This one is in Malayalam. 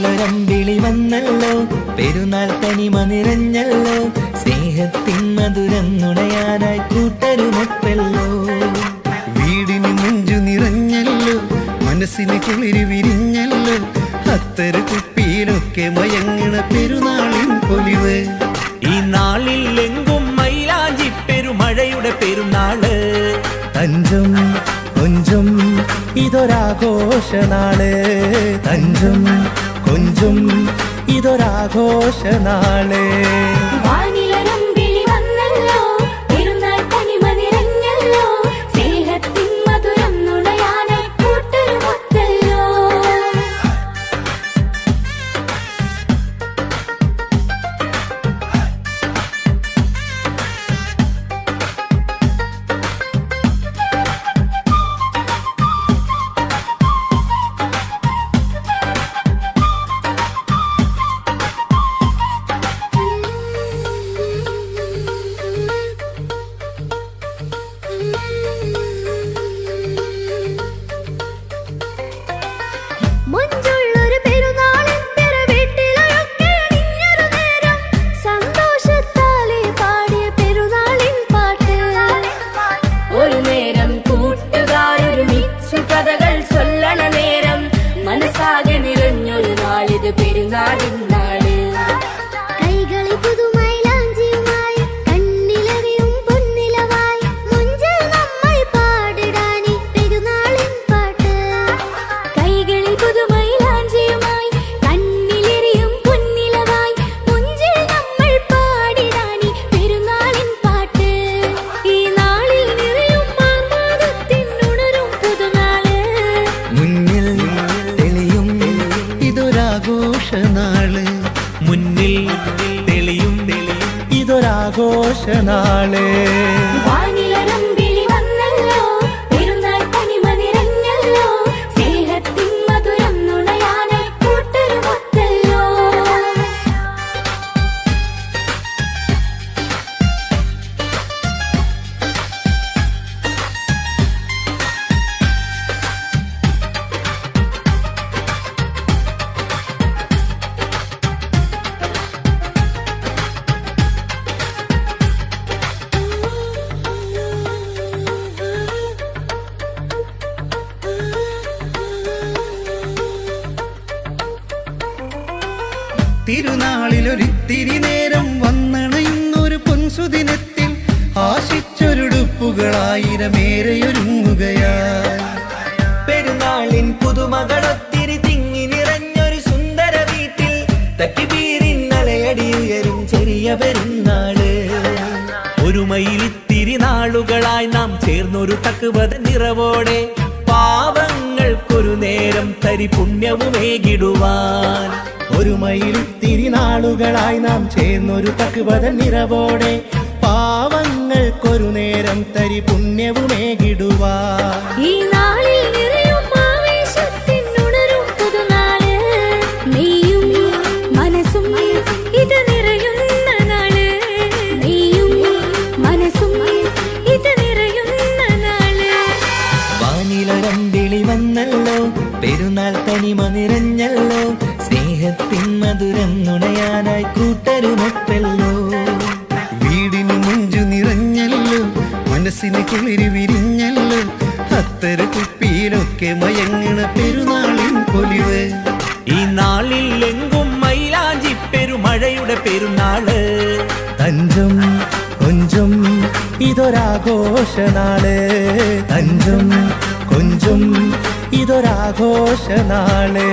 വാനിലൊരമ്പിളി വന്നല്ലോ, പെരുന്നാൾ തനിമ നിറഞ്ഞല്ലോ, സ്നേഹത്തിൻ മധുരം നുണയാനായി കൂട്ടരുമൊപ്പല്ലോ. വീടിന് മുഞ്ചു നിറഞ്ഞല്ലോ, മനസ്സിന് കുളിര് വിരിഞ്ഞല്ലോ, അത്തര കുപ്പിയിലൊക്കെ മയങ്ങണ പെരുന്നാളിൻ പൊലിവ്. ഈ നാളിൽ എങ്കും മൈലാഞ്ചി പെരുമഴയുടെ പെരുന്നാള്. തഞ്ചം കൊഞ്ചും ഇതൊരാഘോഷനാള്, തഞ്ചം കൊഞ്ചും ഇതൊരാഘോഷനാള്. കൈകളിൽ പുതുമൈലാഞ്ചിയുമായി കണ്ണിലറിയും പൊന്നിലവായി മുഞ്ചിൽ നമ്മൾ പാടിടാനി പെരുന്നാളിൻ പാട്ട്. കൈകളിൽ പുതുമൈലാഞ്ചിയുമായി കണ്ണിലറിയും പൊന്നിലവായി മുഞ്ചിൽ നമ്മൾ പാടിടാനി പെരുന്നാളിൻ പാട്ട്. ഈ നാളിൽ നിറയും ആഹ്ലാദത്തിനുണരും പുതുനാള്. മുന്നിൽ തെളിയും ഇതൊരാഘോഷനാള്, മുന്നിൽ തെളിയും ഇതൊരാഘോഷനാള്. വാനിലൊരമ്പിളി വന്നല്ലോ, പെരുന്നാൾ തനിമ നിറഞ്ഞല്ലോ, സ്നേഹത്തിൻ മധുരം നുണയാനായി കൂട്ടരുമൊത്തല്ലോ. തിരുനാളിലൊരിത്തിരി നേരം വന്നണയുന്നൊരു പൊൻസുദിനത്തിൽ ആശിച്ചൊരുടുപ്പുകളായിരമേറെയൊരുങ്ങുകയായി. പെരുന്നാളിൻ പുതുമകളൊത്തിരി തിങ്ങി നിറഞ്ഞൊരു സുന്ദര വീട്ടിൽ തക്കിബീരിന്നലയടി ഉയരും ചെറിയ പെരുന്നാള്. ഒരു മയിലിത്തിരി നാളുകളായി നാം ചേർന്നൊരു തക്കുവത നിറവോടെ പാവങ്ങൾക്കൊരു നേരം തരി പുണ്യവുമേകിടുവാൻ. ഒരു മയിലിത്തിരി നാളുകളായി നാം ചേർന്നൊരു തക്വത നിറവോടെ പാവങ്ങൾക്കൊരു നേരം തരി പുണ്യവുമേകിടുവാൻ. ഈ നാളിൽ നിറയും ആവേശത്തിനുണരും പുതുനാള്. നീയും മനസ്സും ഇത് നിറയുന്ന നാള്. നീയും മനസ്സും ഇത് നിറയുന്ന നാള്. വാനിലൊരമ്പിളി വന്നല്ലോ, പെരുന്നാൾ തനിമ നിറഞ്ഞല്ലോ, സ്നേഹത്തിൻ മധുരം നുണയാനായി കൂട്ടരുമൊപ്പല്ലോ. വീടിന് മുഞ്ചു നിറഞ്ഞല്ലോ, മനസ്സിന് കുളിര് വിരിഞ്ഞല്ലോ, അത്തര കുപ്പിയിലൊക്കെ മയങ്ങണ പെരുന്നാളിൻ പൊലിവ്. ഈ നാളിൽ എങ്കും മൈലാഞ്ചി പെരുമഴയുടെ പെരുന്നാള്. തഞ്ചം കൊഞ്ചും ഇതൊരാഘോഷനാള്, തഞ്ചം കൊഞ്ചും ഇതൊരാഘോഷനാള്.